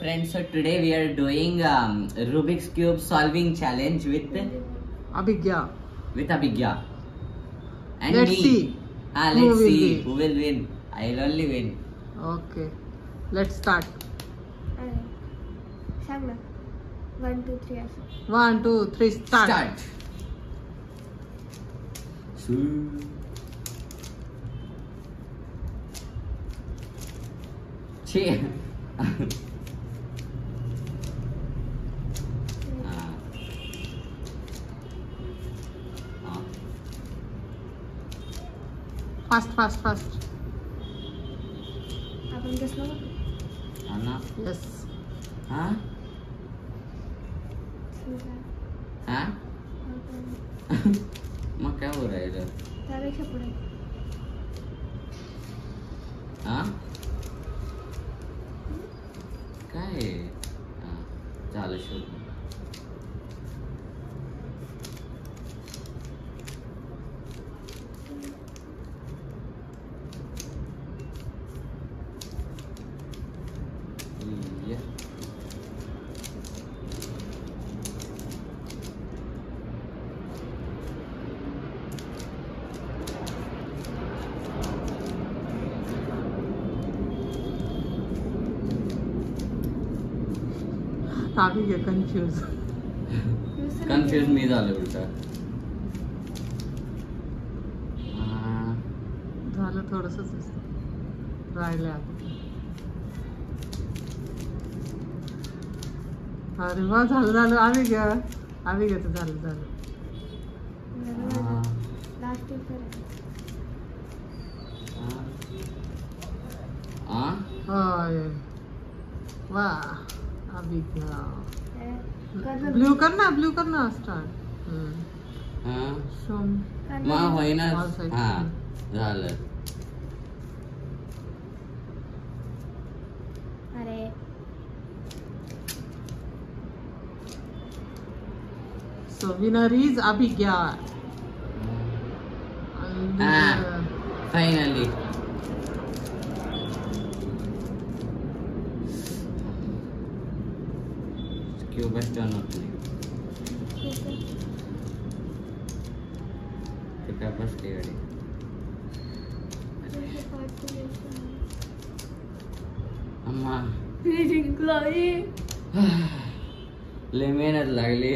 Friends, so today we are doing Rubik's Cube solving challenge with Abhigya. And Let's me. see. Let's see who will win. I'll only win. Okay. Let's start. सांग ना 1 2 3 असं 1 2 3 start. Fast. आपण कसं Anna. Yes. Huh? मग काय हो राहिलं? त्यापेक्षा पुढे काय झालं शोध. Abhigya confused. कन्फ्युज मी झालं उलटा. झालं थोडंसंच राहिलं आता. अरे वा झालं अभिग्याचं झालं लास्ट होय वा अभिग्या. ब्लू कर ना स्टार्ट. मग होईना. झालं. अरे So winner is Abhigya. Finally. Cube is done up. Pick up a steady. अम्मा जिंकलोय. लय मेहनत लागली.